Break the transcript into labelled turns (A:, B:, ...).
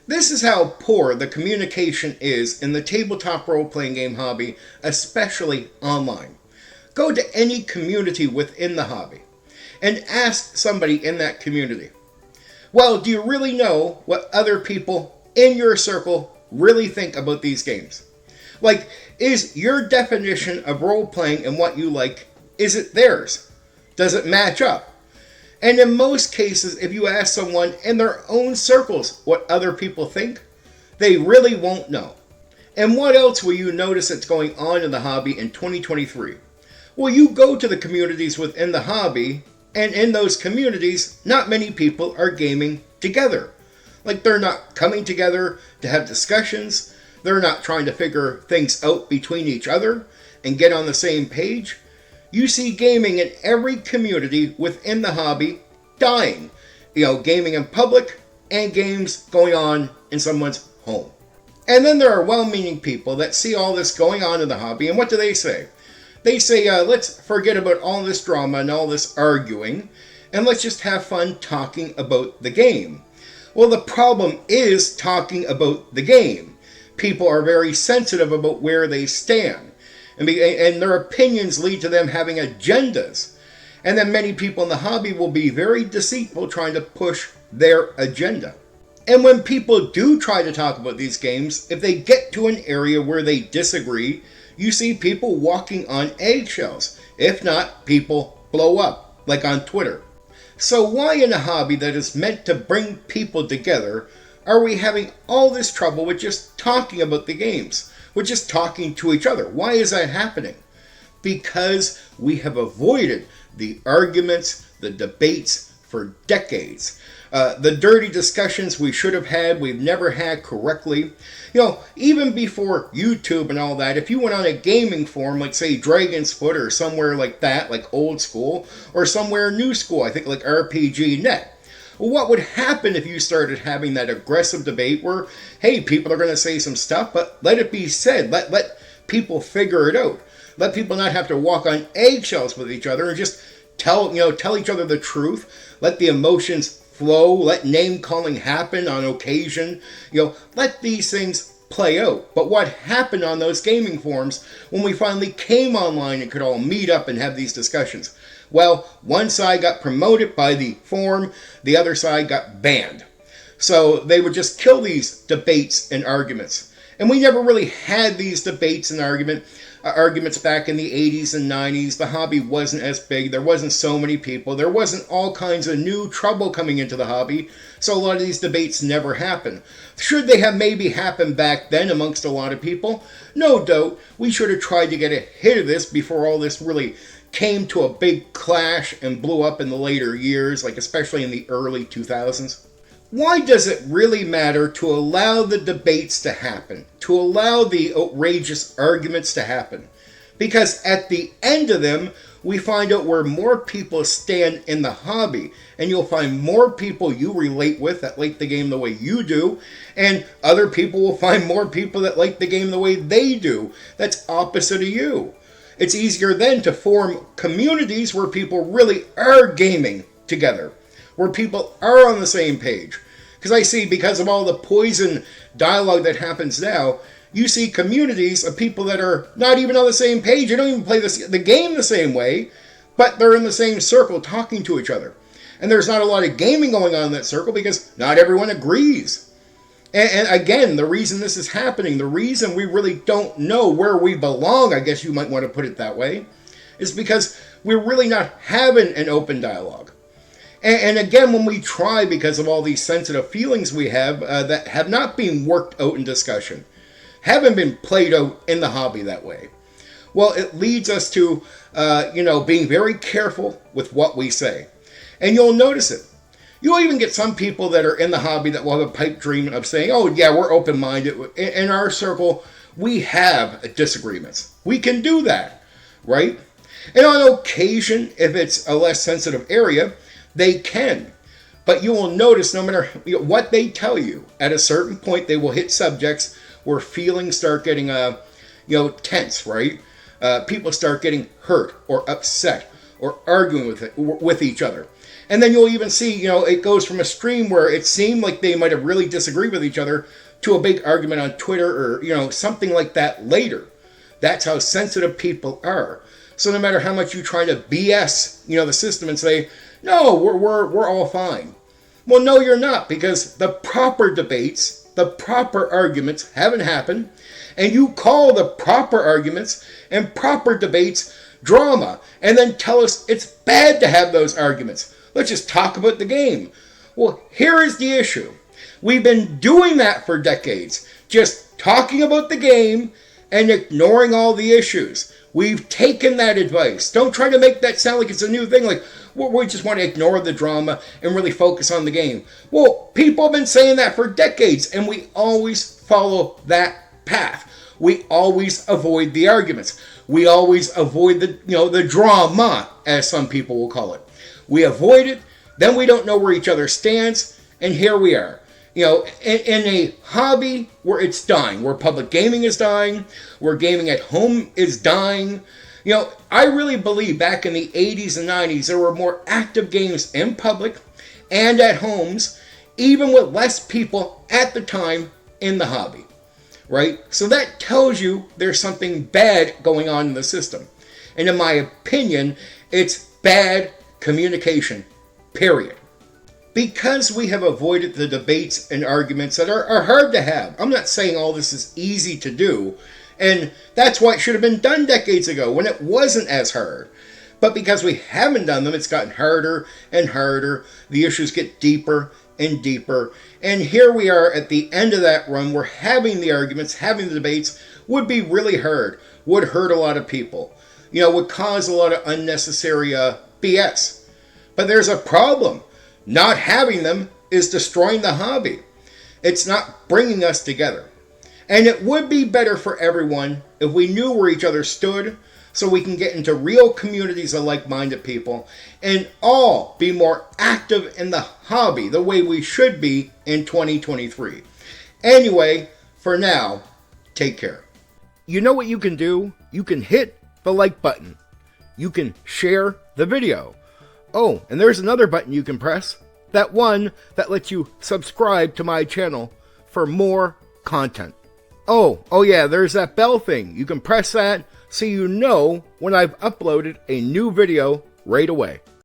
A: This is how poor the communication is in the tabletop role-playing game hobby, especially online. Go to any community within the hobby and ask somebody in that community, well, do you really know what other people in your circle really think about these games? Like, is your definition of role-playing and what you like, is it theirs? Does it match up? And in most cases, if you ask someone in their own circles what other people think, they really won't know. And what else will you notice that's going on in the hobby in 2023? Well, you go to the communities within the hobby, and in those communities, not many people are gaming together. Like, they're not coming together to have discussions. They're not trying to figure things out between each other and get on the same page. You see gaming in every community within the hobby dying. Gaming in public and games going on in someone's home. And then there are well-meaning people that see all this going on in the hobby, and what do they say? They say, let's forget about all this drama and all this arguing, and let's just have fun talking about the game. Well, the problem is talking about the game. People are very sensitive about where they stand, and their opinions lead to them having agendas. And then many people in the hobby will be very deceitful trying to push their agenda. And when people do try to talk about these games, if they get to an area where they disagree, you see people walking on eggshells. If not, people blow up, like on Twitter. So why in a hobby that is meant to bring people together are we having all this trouble with just talking about the games? With just talking to each other? Why is that happening? Because we have avoided the arguments, the debates for decades. The dirty discussions we should have had, we've never had correctly. Even before YouTube and all that, if you went on a gaming forum, like say Dragon's Foot or somewhere like that, like old school, or somewhere new school, I think like RPG Net, well, what would happen if you started having that aggressive debate where, hey, people are going to say some stuff, but let it be said. Let people figure it out. Let people not have to walk on eggshells with each other and just tell each other the truth. Let the emotions flow. Let name calling happen on occasion. Let these things play out. But what happened on those gaming forums when we finally came online and could all meet up and have these discussions? Well, one side got promoted by the forum, the other side got banned. So they would just kill these debates and arguments. And we never really had these debates and arguments back in the 80s and 90s. The hobby wasn't as big. There wasn't so many people. There wasn't all kinds of new trouble coming into the hobby. So a lot of these debates never happened. Should they have maybe happened back then amongst a lot of people? No doubt. We should have tried to get ahead of this before all this really came to a big clash and blew up in the later years, like especially in the early 2000s. Why does it really matter to allow the debates to happen, to allow the outrageous arguments to happen? Because at the end of them, we find out where more people stand in the hobby, and you'll find more people you relate with that like the game the way you do, and other people will find more people that like the game the way they do, that's opposite of you. It's easier then to form communities where people really are gaming together, where people are on the same page. Because I see, because of all the poison dialogue that happens now, you see communities of people that are not even on the same page. They don't even play the game the same way, but they're in the same circle talking to each other. And there's not a lot of gaming going on in that circle because not everyone agrees. And again, the reason this is happening, the reason we really don't know where we belong, I guess you might want to put it that way, is because we're really not having an open dialogue. And again, when we try, because of all these sensitive feelings we have that have not been worked out in discussion, haven't been played out in the hobby that way, well, it leads us to, being very careful with what we say. And you'll notice it. You'll even get some people that are in the hobby that will have a pipe dream of saying, oh, yeah, we're open-minded. In our circle, we have disagreements. We can do that, right? And on occasion, if it's a less sensitive area, they can. But you will notice no matter what they tell you, at a certain point they will hit subjects where feelings start getting tense, right? People start getting hurt or upset or arguing with each other. And then you'll even see, it goes from a stream where it seemed like they might have really disagreed with each other to a big argument on Twitter or, something like that later. That's how sensitive people are. So no matter how much you try to BS, the system and say, no, we're all fine. Well, no, you're not, because the proper debates, the proper arguments haven't happened, and you call the proper arguments and proper debates drama, and then tell us it's bad to have those arguments. Let's just talk about the game. Well, here is the issue. We've been doing that for decades, just talking about the game and ignoring all the issues. We've taken that advice. Don't try to make that sound like it's a new thing, like we just want to ignore the drama and really focus on the game. Well, people have been saying that for decades, and we always follow that path. We always avoid the arguments. We always avoid the drama, as some people will call it. We avoid it, then we don't know where each other stands, and here we are. In a hobby where it's dying, where public gaming is dying, where gaming at home is dying. I really believe back in the 80s and 90s there were more active games in public and at homes, even with less people at the time in the hobby. Right? So that tells you there's something bad going on in the system. And in my opinion, it's bad communication. Period. Because we have avoided the debates and arguments that are hard to have. I'm not saying all this is easy to do, and that's why it should have been done decades ago when it wasn't as hard. But because we haven't done them, it's gotten harder and harder. The issues get deeper and deeper. And here we are at the end of that run where having the arguments, having the debates would be really hard, would hurt a lot of people, would cause a lot of unnecessary BS. But there's a problem. Not having them is destroying the hobby. It's not bringing us together. And it would be better for everyone if we knew where each other stood so we can get into real communities of like-minded people and all be more active in the hobby the way we should be in 2023. Anyway, for now, take care. You know what you can do? You can hit the like button. You can share the video. Oh, and there's another button you can press. That one that lets you subscribe to my channel for more content. Oh yeah, there's that bell thing. You can press that so you know when I've uploaded a new video right away.